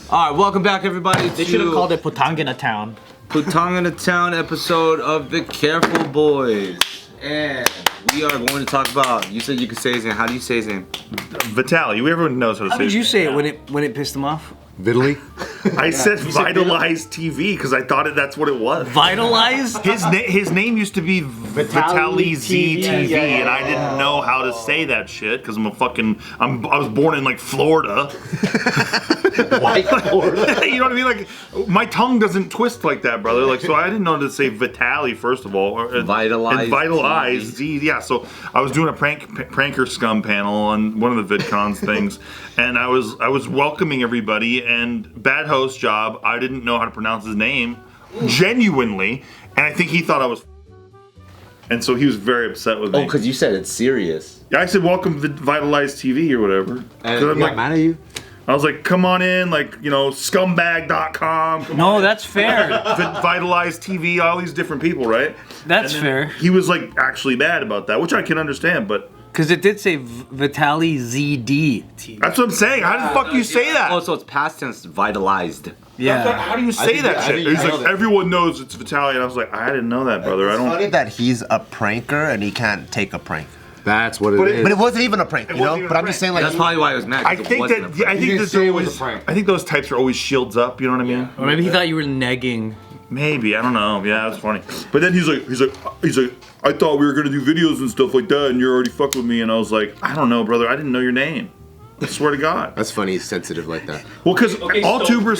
All right, welcome back, everybody. They should have called it Putangina Town. Putangina Town episode of The Careful Boys. And we are going to talk about, you said you could say his name. How do you say his name? Vitaly. Everyone knows how to say it. How did you say it when it pissed him off? Vitaly? I said Vitalize TV because I thought that's what it was. Vitalize? His name used to be Vitaly Z TV, and I didn't know how to say that shit because I was born in like Florida. White Florida. You know what I mean? Like my tongue doesn't twist like that, brother. Like so, I didn't know how to say Vitaly first of all. Vitalize. And Vitalize Z. Yeah. So I was doing a pranker scum panel on one of the VidCons things, and I was welcoming everybody. And bad host job, I didn't know how to pronounce his name, genuinely, and I think he thought I was. And so he was very upset with me. Oh, because you said it's serious. Yeah, I said welcome to Vitalize TV or whatever. And I'm like, mad at you? I was like, come on in, like, you know, scumbag.com. No, that's fair. Vitalize TV, all these different people, right? That's fair. He was like actually mad about that, which I can understand, but. Because it did say Vitaly ZD TV. That's what I'm saying. How the fuck you say that? Oh, so it's past tense, vitalized. Yeah. How do you say that shit? He's like, everyone knows it's Vitaly, and I was like, I didn't know that, brother. It's funny that he's a pranker and he can't take a prank. That's what it is. But it wasn't even a prank, you know? But I'm just saying, like, That's probably why I was mad. I think I think those types are always shields up. You know what I mean? Or maybe he thought you were negging. Maybe, I don't know. Yeah, that's funny. But then he's like, I thought we were gonna do videos and stuff like that, and you're already fucking with me. And I was like, I don't know, brother. I didn't know your name. I swear to God. That's funny. He's sensitive like that. Well, because all tuber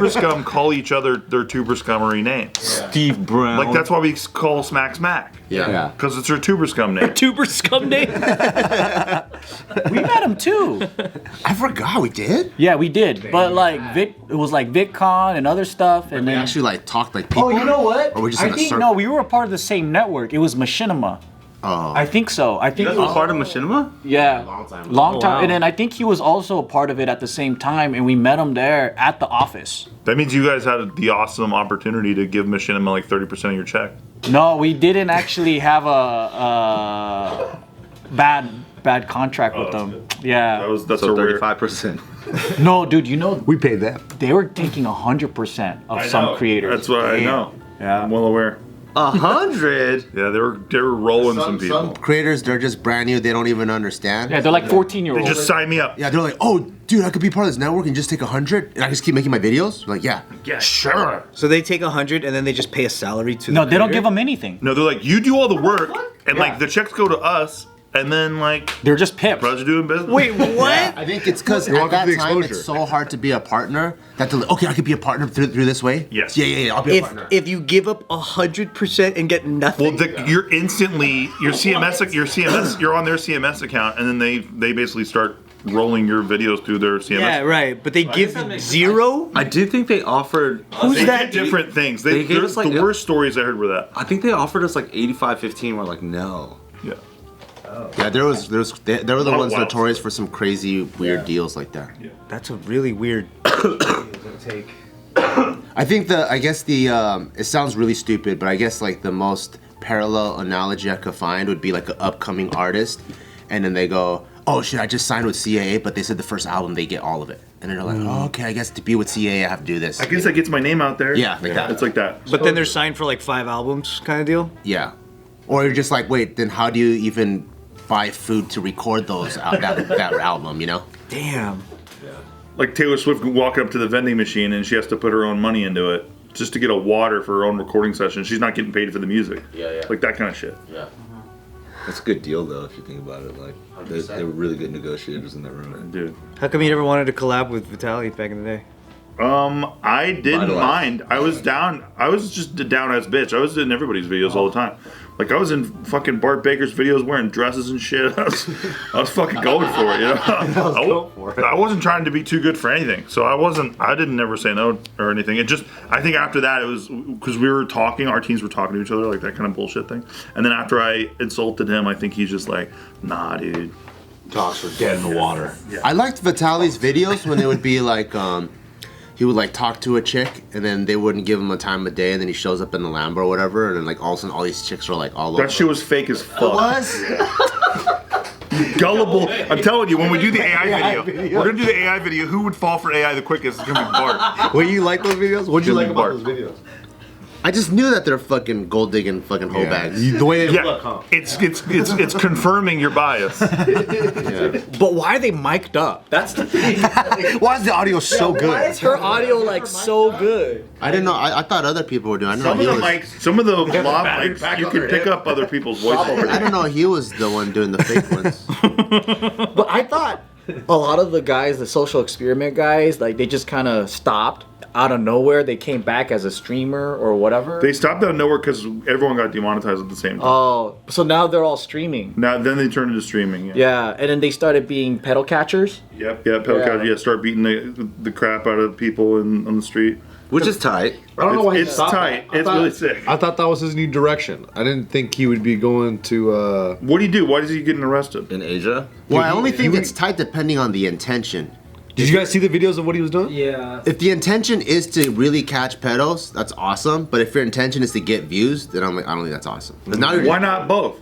scum call each other their tuber scummery name. Yeah. Steve Brown. Like that's why we call Smack Smack. Yeah. Because it's her tuber scum name. Tuber scum name? We met him too. I forgot we did? Yeah, we did. But like it was like VidCon and other stuff. And We then actually, like, talked like people. Oh, you know what? Or we're just I in a think circle. no, we were a part of the same network. It was Machinima. Oh. I think so. I think You guys were part of Machinima? Yeah. Long time. Long time. wow. And then I think he was also a part of it at the same time, and we met him there at the office. That means you guys had the awesome opportunity to give Machinima like 30% of your check. No, we didn't actually have a bad contract with them. Yeah. That's So a rare. 35%. No, dude, you know We paid that. they were taking 100% of some creators. That's what I know. Yeah. I'm well aware. 100? Yeah, they were rolling some people. Some creators, they're just brand new. They don't even understand. Yeah, they're like 14-year-olds. They just sign me up. Yeah, they're like, oh, dude, I could be part of this network and just take 100 and I just keep making my videos? Like, yeah. Yeah, sure. So they take 100 and then they just pay a salary to No, the they don't creator? give them anything. No, they're like, you do all the work, and like the checks go to us, and then like, They're just pips. brothers are doing business. Wait, what? I think it's because want at that the time exposure. it's so hard to be a partner that they're like, okay, I could be a partner through this way. Yes. Yeah, I'll be a partner. If you give up 100% and get nothing, You're instantly you're on their CMS account, and then they basically start rolling your videos through their CMS. yeah, right. But they give zero. I do think they offered. Who's They that? did different things. They gave us, like, the worst stories I heard were that. I think they offered us like 85-15. We're like, no. Yeah. Yeah, they were the ones wow. notorious for some crazy, weird deals like that. That's a really weird. I think it sounds really stupid, but I guess like the most parallel analogy I could find would be like an upcoming artist, and then they go, oh shit, I just signed with CAA, but they said the first album they get all of it. And then they're like, oh, okay, I guess to be with CAA I have to do this. I guess that gets my name out there. Yeah, like that. It's like that. But then they're signed for like 5 albums, kind of deal. Yeah. Or you're just like, wait, then how do you even buy food to record that album, you know? Damn. Like Taylor Swift walking up to the vending machine and she has to put her own money into it just to get a water for her own recording session. She's not getting paid for the music. Yeah. Like that kind of shit. Yeah. That's a good deal, though, if you think about it. Like, they were really good negotiators in that room. Dude. How come you never wanted to collab with Vitaly back in the day? I didn't Vitalize. mind. I was just a down ass bitch. I was in everybody's videos all the time. Like I was in fucking Bart Baker's videos wearing dresses and shit. I was fucking going for it, you know. I wasn't trying to be too good for anything, so I didn't never say no or anything. I think after that it was because we were talking, our teams were talking to each other, like that kind of bullshit thing. And then after I insulted him, I think he's just like, nah, dude. Talks are dead in the water. Yeah. I liked Vitaly's videos when they would be like, he would like talk to a chick and then they wouldn't give him a time of day and then he shows up in the Lambo or whatever and then like all of a sudden all these chicks are like all over. That shit was fake as fuck. was? Gullible. I'm telling you, when we do the AI video, we're gonna do the AI video. Who would fall for AI the quickest? It's gonna be Bart. Wait, you like those videos? What'd you like about Bart. those videos? I just knew that they're fucking gold digging fucking hoe bags. The way they Yeah, look, huh? it's confirming your bias. But why are they mic'd up? That's the thing. Why is the audio so Why good? is her audio like so good? I didn't know. I thought other people were doing. I didn't Some know of the he was. mics, some of the lav mics, you can pick up other people's voices. I didn't know he was the one doing the fake ones. But I thought a lot of the guys, the social experiment guys, like they just kind of stopped out of nowhere. They came back as a streamer or whatever. They stopped out of nowhere because everyone got demonetized at the same time. Oh, so now they're all streaming. Now then they turned into streaming. Yeah, and then they started being pedal catchers. Yep. Yeah. Pedal Yeah. start beating the crap out of people on the street. Which is tight. I don't know why he It's stopped tight. that. It's really sick. I thought that was his new direction. I didn't think he would be going to. What do you do? Why is he getting arrested? In Asia? Well, I only think it's tight depending on the intention. Did you guys see the videos of what he was doing? Yeah. If the intention is to really catch pedos, that's awesome. But if your intention is to get views, then I'm like, I don't think that's awesome. 'Cause now you're, Why not both?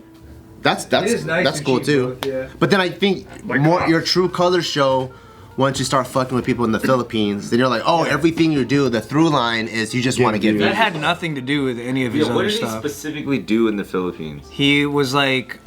that's is nice that's to cool cheat too. both, yeah. But then I think Like more cops. your true colors show once you start fucking with people in the Philippines. Then you're like, oh, everything you do, the through line is you just want to get views. views. That had nothing to do with any of his What other did he stuff. specifically do in the Philippines? He was like,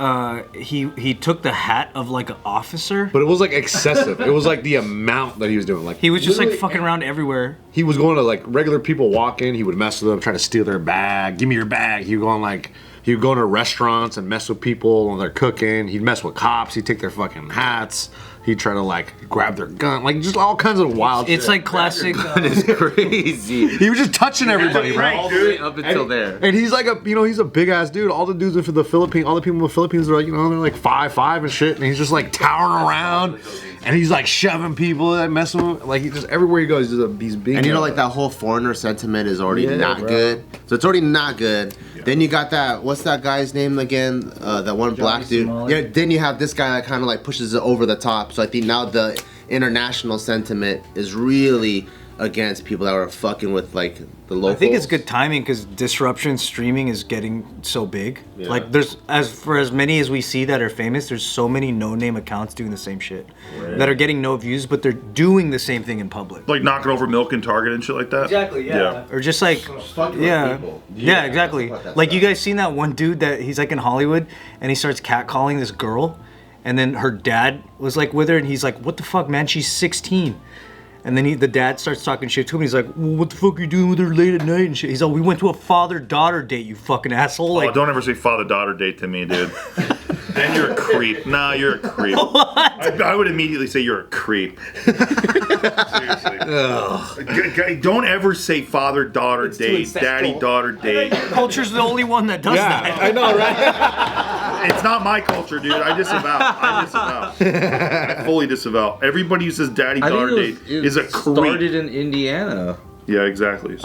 he took the hat of like an officer. But it was like excessive. It was like the amount that he was doing. Like He was just like fucking around everywhere. he was going to like regular people walk in. He would mess with them, try to steal their bag. Give me your bag. He would go on like. He would go into restaurants and mess with people when they're cooking. He'd mess with cops. He'd take their fucking hats. He'd try to like grab their gun. Like just all kinds of wild It's shit. like classic. That is crazy. He was just touching everybody, right? All the way up until there. And he's like he's a big ass dude. All the dudes for the Philippines, all the people in the Philippines are like, they're like 5'5" and shit. And he's just like towering around, and he's like shoving people and messing with them. Like he just everywhere he goes, he's being. And you know, like that whole foreigner sentiment is already not good. So it's already not good. Then you got that. What's that guy's name again? That one black dude. Somali. Yeah. Then you have this guy that kind of like pushes it over the top. So I think now the international sentiment is really against people that are fucking with like the locals. I think it's good timing because disruption streaming is getting so big. Like there's as many as we see that are famous, there's so many no-name accounts doing the same shit that are getting no views, but they're doing the same thing in public. Like knocking over milk in Target and shit like that. Exactly. Yeah. Or just like yeah, exactly. Like you guys seen that one dude that he's like in Hollywood and he starts catcalling this girl, and then her dad was like with her, and he's like, "What the fuck, man? She's 16." And then the dad starts talking shit to him. He's like, well, "What the fuck are you doing with her late at night?" And shit. He's like, "We went to a father-daughter date, you fucking asshole." Like, Oh, don't ever say father-daughter date to me, dude. Then you're a creep. Nah, you're a creep. What? I would immediately say you're a creep. Seriously. Don't ever say father-daughter date, daddy-daughter date. culture's the only one that does that. I know, right? It's not my culture, dude. I disavow. I fully disavow. Everybody who says daddy-daughter date is a creep. Started in Indiana. Yeah, exactly.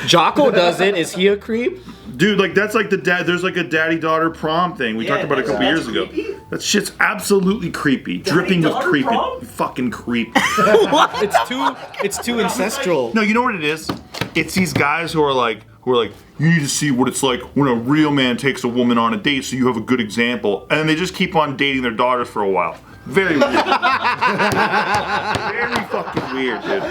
Jocko does it. Is he a creep? Dude, like that's like the dad. There's like a daddy-daughter prom thing we talked about a couple years ago. That shit's absolutely creepy, dripping with creepy. Fucking creep. It's too ancestral. No, you know what it is? It's these guys who are like, you need to see what it's like when a real man takes a woman on a date, so you have a good example, and they just keep on dating their daughters for a while. Very weird. Very fucking weird, dude.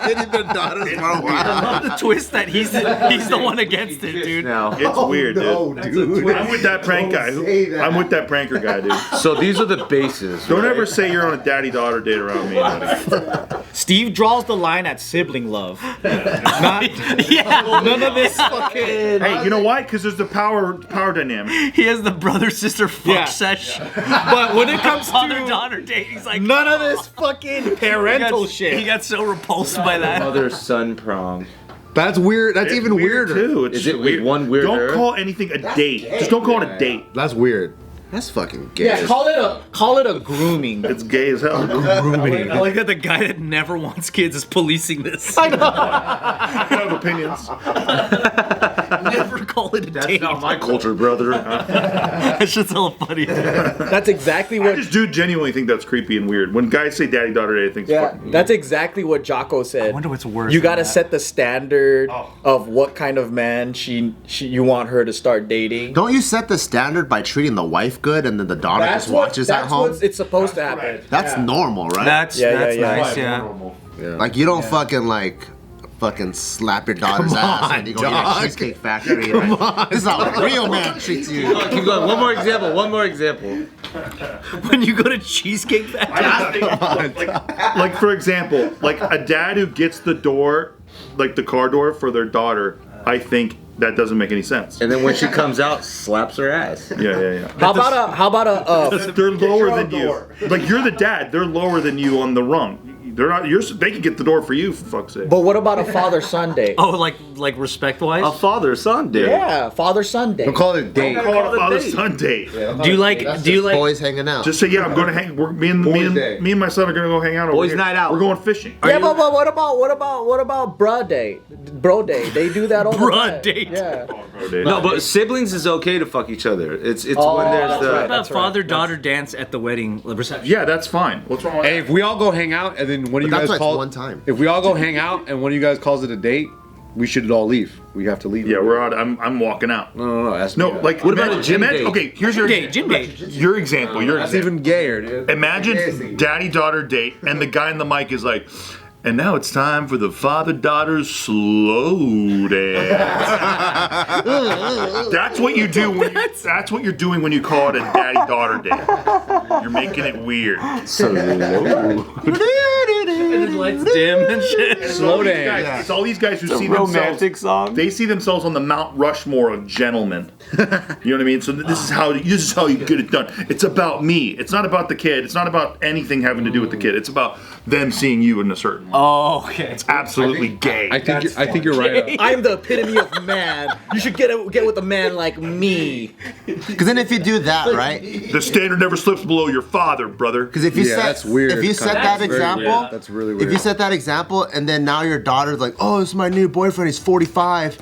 Dating their daughters for a while. The twist that he's the one against it, dude. Now, It's weird, dude. dude. I'm with that prank guy. I'm with that pranker guy, dude. so these are the bases. Don't right? ever say you're on a daddy-daughter date around me. Buddy. Steve draws the line at sibling love. None of this fucking. Hey, you know why? Because there's the power dynamic. He has the brother sister fuck Yeah. sesh. But when it comes Father to daughter date, he's like none of this fucking parental He shit. got so repulsed by that. Mother-son prom. That's weird. That's It's even weird, weirder. too. It's Is it with one weirder? Don't call anything a date. Just don't call it a date. That's weird. That's fucking gay. Yeah, call it a grooming. It's gay as hell. I like that the guy that never wants kids is policing this. I have opinions. Never call it a That's date. not my culture, brother. That shit's hella funny. That's exactly I what. just do genuinely think that's creepy and weird. When guys say daddy daughter date, I think it's Yeah, fucking that's exactly what Jocko said. I wonder what's worse You than gotta that. set the standard of what kind of man you want her to start dating. Don't you set the standard by treating the wife good and then the daughter just watches at home? What it's supposed to happen. That's normal, right? That's Yeah, nice, yeah. yeah. like you don't fucking slap your daughter's ass and you go get a Cheesecake Factory. Like, this is how a real man treats you. Keep going. One more example. When you go to Cheesecake Factory. like for example, like a dad who gets the door, like the car door for their daughter. I think that doesn't make any sense. And then when she comes out, slaps her ass. Yeah. How about a They're lower than you. Like you're the dad. They're lower than you on the rung. They're not. They can get the door for you, for fuck's sake. but what about a father-son date? Oh, like respect-wise? A father-son date. Yeah, father-son date. Don't call it a date. Call it a a father-son date. Do you like Boys hanging out. Just say, yeah, I'm going to hang. Me and my son are going to go hang out. Boys' over here. night out. We're going fishing. Yeah, but what about bro date? Bro date. They do that all the Bruh time. date. Yeah. No, but siblings is okay to fuck each other. It's Oh, when there's that's the. right. What about That's right. father-daughter dance at the wedding reception? Yeah, that's fine. What's wrong with Hey, that? if we all go hang out and then one of you But guys that's like call one time. If we all go hang out and one of you guys calls it a date, we should all leave. We have to leave. Yeah, we're out. I'm walking out. No. That's No, like What about a gym date? Okay, here's your Gym date. Your example. Your that's example. even gayer, dude. Imagine daddy-daughter date, and the guy in the mic is like, and now it's time for the father-daughter slow dance. That's what you do when that's what you're doing when you call it a daddy-daughter date. You're making it weird. And the lights dim and shit. It's Slow all these dance. guys- It's all these guys who see romantic themselves. song. They see themselves on the Mount Rushmore of gentlemen. You know what I mean? So this is how you get it done. It's about me. It's not about the kid. It's not about anything having to do with the kid. It's about them seeing you in a certain way. Oh, okay. It's absolutely gay. I think you're right. I'm the epitome of man. You should get with a man like me. Because then if you do that, right? The standard never slips below your father, brother. Because if you Yeah, set, that's weird. if you set That's that very example, weird. That's really weird. if you set that example, and then now your daughter's like, "Oh, this is my new boyfriend. He's 45."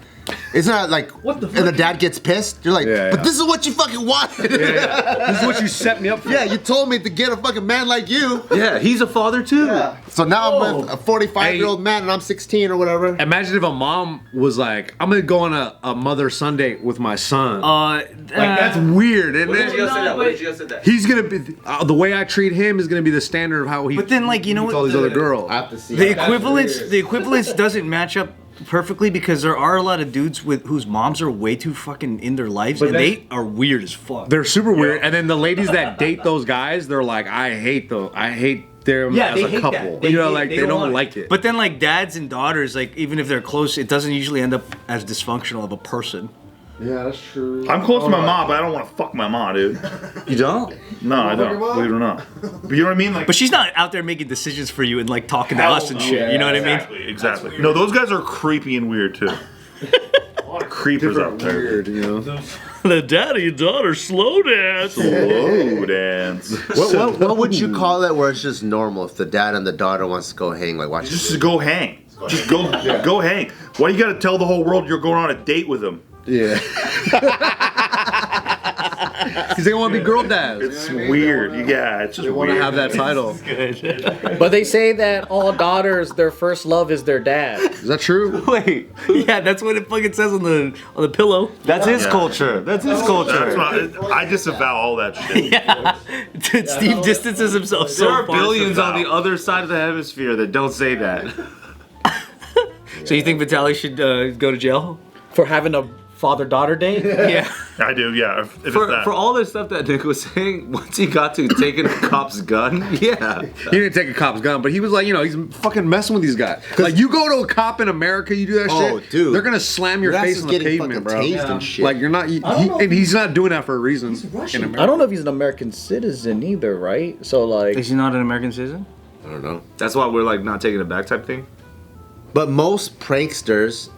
Isn't that like? What the And the dad gets pissed. You're like, Yeah, "But yeah. this is what you fucking wanted." This is what you set me up for. Yeah, you told me to get a fucking man like you. Yeah, he's a father too. So now I'm with a 45-year-old man and I'm 16 or whatever. Imagine if a mom was like, "I'm gonna go on a mother-son date with my son." Like that's weird, isn't What did you it? guys say that? What did you guys say that? He's gonna be the way I treat him is gonna be the standard of how he. But then, like, you know treats what? all these other girls. I have to see. The equivalence doesn't match up perfectly because there are a lot of dudes whose moms are way too fucking in their lives and they are weird as fuck. They're super weird, and then the ladies that date those guys, they're like, I hate them Yeah, as they a hate couple. that. You know, like they don't want like it. But then, like dads and daughters, like even if they're close, it doesn't usually end up as dysfunctional of a person. yeah, that's true. I'm close to my mom, but I don't want to fuck my mom, dude. You don't? No, I don't. Believe it or not. But you know what I mean? Like, But she's not out there making decisions for you and like talking to us and shit. You know what I mean? Exactly. No, those guys are creepy and weird too. A lot of creepers out there. Weird, you know. The daddy daughter slow dance. Slow dance. What would you call it where it's just normal if the dad and the daughter wants to go hang, like watch Just go hang. Just go hang. Why you gotta tell the whole world you're going on a date with them? Yeah. Because they want to be girl dads. It's weird. Yeah, it's just They want to weird. have that title. But they say that all daughters, their first love is their dad. Is that true? Wait, Yeah, that's what it fucking says on the pillow. that's his Yeah. culture. That's his That's culture. not, I disavow all that shit. Yeah. Steve distances himself so There are far. billions on the other side of the hemisphere that don't say that. So you think Vitaly should go to jail? For having a father-daughter date? Yeah. I do, yeah. If it's For that. all the stuff that Nick was saying, once he got to taking a cop's gun, yeah. He didn't take a cop's gun, but he was like, you know, he's fucking messing with these guys. Like, you go to a cop in America, you do that Oh, shit, dude. they're gonna slam your Your ass face is on the getting pavement, bro. fucking tased and shit. Like, you're not, and he's not doing that for a reason. In America. I don't know if he's an American citizen either, right? So like, Is he not an American citizen? I don't know. That's why we're like not taking it back type thing. But most pranksters,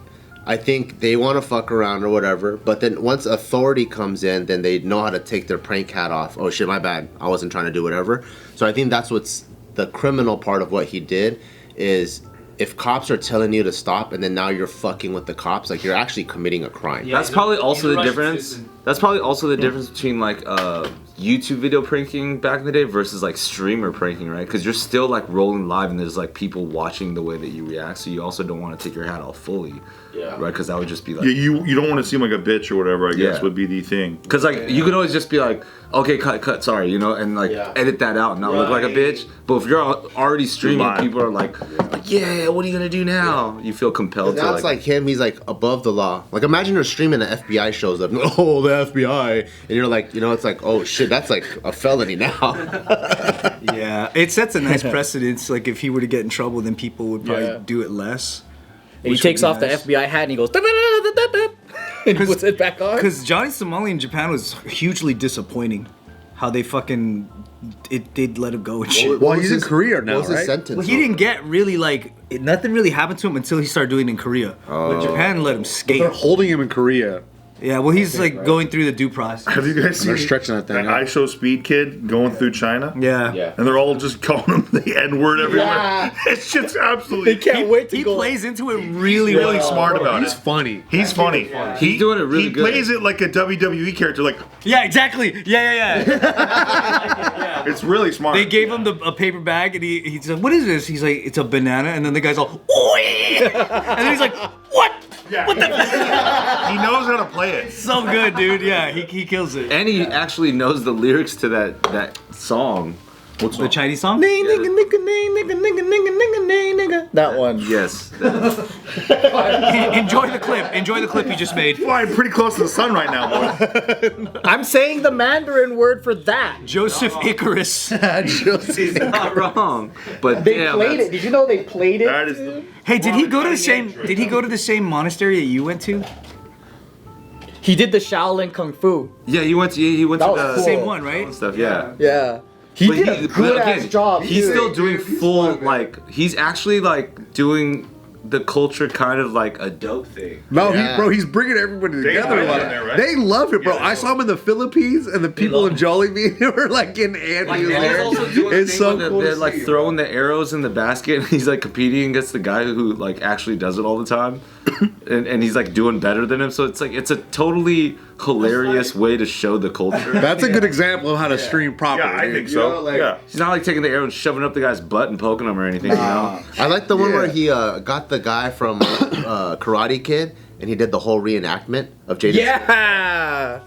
I think they want to fuck around or whatever. But then once authority comes in, then they know how to take their prank hat off. Oh shit, my bad. I wasn't trying to do whatever. So I think that's what's the criminal part of what he did is if cops are telling you to stop and then now you're fucking with the cops, like you're actually committing a crime. That's probably also the difference. That's probably also the difference between like YouTube video pranking back in the day versus like streamer pranking, right? Because you're still like rolling live and there's like people watching the way that you react, so you also don't want to take your hat off fully, right? Because that would just be like you don't want to seem like a bitch or whatever. I guess Yeah. would be the thing. Because like you could always just be like, okay, cut, sorry, you know, and like edit that out and not look like a bitch. But if you're already streaming, Live. people are like, yeah, what are you gonna do now? You feel compelled to Now it's like him, he's like above the law. Like imagine you're streaming, the FBI shows up. Oh, the FBI, and you're like, you know, it's like, oh shit, that's like a felony now. Yeah, it sets a nice precedence. Like if he were to get in trouble, then people would probably do it less. And he takes off the FBI hat and he goes, and he puts it back on. Because Johnny Somali in Japan was hugely disappointing. How they fucking they'd let him go and shit. Well, he's in Korea now, What was his right? sentence? Well, he didn't get really nothing really happened to him until he started doing it in Korea. But Japan let him skate. They're holding him in Korea. Yeah, well, he's like going through the due process. Have you guys seen They're stretching that thing out. I Show Speed kid going through China? Yeah. And they're all just calling him the N-word everywhere. Yeah. It's just absolutely. They can't wait to He go. plays into it really, really smart about He's it. funny. He's funny. He's doing it really he good. He plays it like a WWE character. Like Yeah, exactly. Yeah. it's really smart. They gave him a paper bag, and he's like, "What is this?" He's like, "It's a banana," and then the guy's all, "Oh yeah," and then he's like, "What?" Yeah. What the? He knows how to play it. So good, dude. Yeah, he kills it. and he actually knows the lyrics to that song. What's The Chinese song? That one. Yes. Enjoy the clip. Enjoy the clip you just made. flying pretty close to the sun right now, boy. I'm saying the Mandarin word for that. Joseph Icarus. He's not wrong. But They damn, played that's- it. Did you know they played it? That is the, Hey, did he go to the same? Did he go to the same monastery that you went to? He did the Shaolin Kung Fu. Yeah, he went to That the was cool. Same one, right? stuff. Yeah. Yeah. He But did a good ass job. He's too. still doing full like he's actually like doing the culture kind of like a dope thing. No, Yeah. he's bringing everybody together. love Like, it there, right? They love it, bro. Yeah, they I love saw him in the Philippines, and the people in Jollibee were like getting antsy. It's so cool. They're to like see. throwing the arrows in the basket and he's like competing against the guy who like actually does it all the time. and he's like doing better than him. So it's like it's a totally hilarious way to show the culture. That's a good example of how to stream properly. yeah, I think You so. know, like- yeah. He's not like taking the arrow and shoving up the guy's butt and poking him or anything, you know? I like the one Yeah. where he got the guy from Karate Kid and he did the whole reenactment of Jaden. Yeah.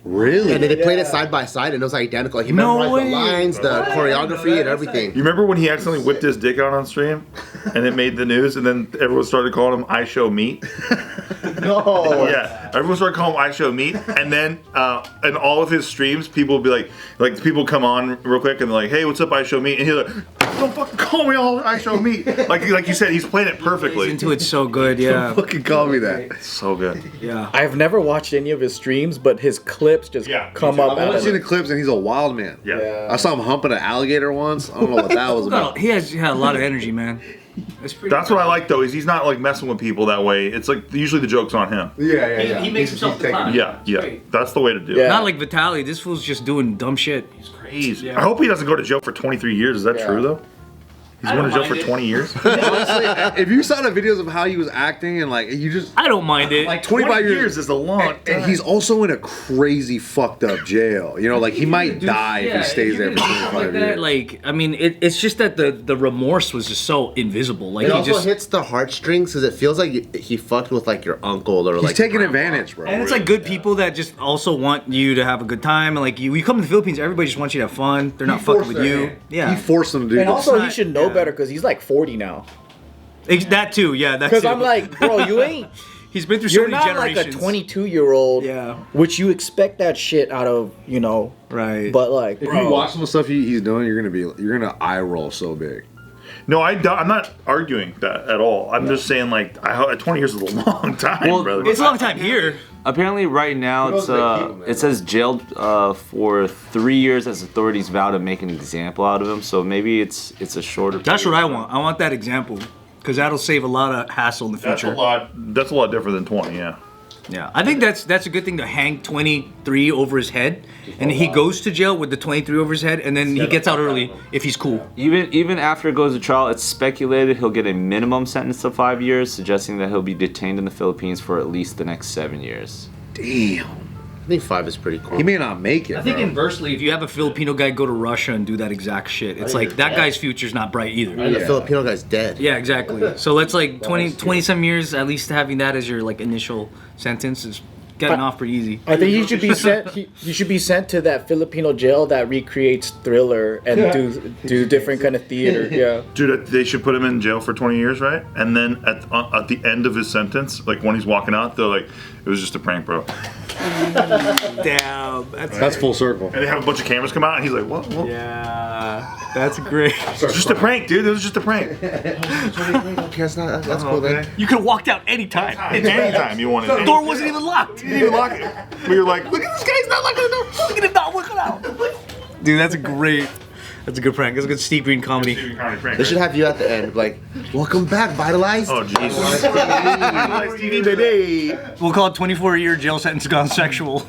Really? And then they played it side by side and it was identical. He No memorized way. the lines, the choreography, and everything. You remember when he accidentally whipped his dick out on stream, and it made the news, and then everyone started calling him "I Show Meat." No. Yeah, everyone started calling him "I Show Meat," and then in all of his streams, people would be like people come on real quick and they're like, "Hey, what's up, I Show Meat?" And he's like, "Don't fucking call me all I Show Meat." Like you said, he's playing it perfectly. Into it so good, yeah. Fucking call me that. So good. Yeah. I've never watched any of his streams, but his clips just Yeah, me come too. up I've out only of seen the it. clips, and he's a wild man. Yeah. I saw him humping an alligator once. I don't know what that was about. He had a lot of energy, man. That's what I like though. Is he's not like messing with people that way. It's like usually the joke's on him. Yeah. He makes himself the clown. Yeah. That's the way to do Yeah. it. Not like Vitaly. This fool's just doing dumb shit. Crazy. I hope he doesn't go to jail for 23 years. Is that true though? He's I going to don't jail for mind it. 20 years. Honestly, if you saw the videos of how he was acting and like you just I don't mind it. like 25 years is a long and he's also in a crazy fucked up jail. You know, like he might die if he stays there for 25 like that, years. like I mean, it's just that the remorse was just so invisible. Like It he also just hits the heartstrings because it feels like he fucked with like your uncle or He's like taking grandma. advantage, bro. and it's like good people that just also want you to have a good time. And like you come to the Philippines, everybody just wants you to have fun. They're not fucking with you. Yeah, He forced them to do And this. also, he not- should know yeah. better because he's like 40 now. That too. Yeah, that Because too. I'm like, bro, you ain't. he's been through so You're many not like generations. a 22-year-old. Yeah. Which you expect that shit out of, you know. Right. But like, If you watch some of the stuff he's doing, you're gonna eye roll so big. No, I'm not arguing that at all. I'm just saying, like, 20 years is a long time, Well, brother. it's a long time here. Apparently, right now it says jailed for 3 years as authorities vow to make an example out of him. So maybe it's a shorter. That's what period. I want. I want that example because that'll save a lot of hassle in the That's future. a lot. That's a lot different than 20. Yeah. Yeah, I think that's a good thing to hang 23 over his head, and he goes to jail with the 23 over his head, and then he gets out early if he's cool. Even after it goes to trial, it's speculated he'll get a minimum sentence of 5 years, suggesting that he'll be detained in the Philippines for at least the next 7 years. Damn. I think 5 is pretty cool. He may not make it. I think bro. inversely, if you have a Filipino guy go to Russia and do that exact shit, it's like that guy's future's not bright either. The Filipino guy's dead. Yeah, exactly. So let's like 20 some years, at least having that as your like initial sentence is getting off pretty easy. I think he should be sent. He should be sent to that Filipino jail that recreates Thriller and do different kind of theater. Yeah. Dude, they should put him in jail for 20 years, right? And then at the end of his sentence, like when he's walking out, they're like, it was just a prank, bro. Damn, That's full circle. And they have a bunch of cameras come out, and he's like, what? Yeah, that's great. It's just a prank, dude. It was just a prank. That's cool then. You could have walked out anytime. Anytime you wanted. The door wasn't even locked. You didn't even lock it. But you're like, look at this guy. He's not locking the door. Look at him not working out. Dude, that's a good prank. That's a good Steve Green comedy. They should have you at the end, like, welcome back, Vitalized. Oh, Jesus. We'll call it 24-year jail sentence gone sexual.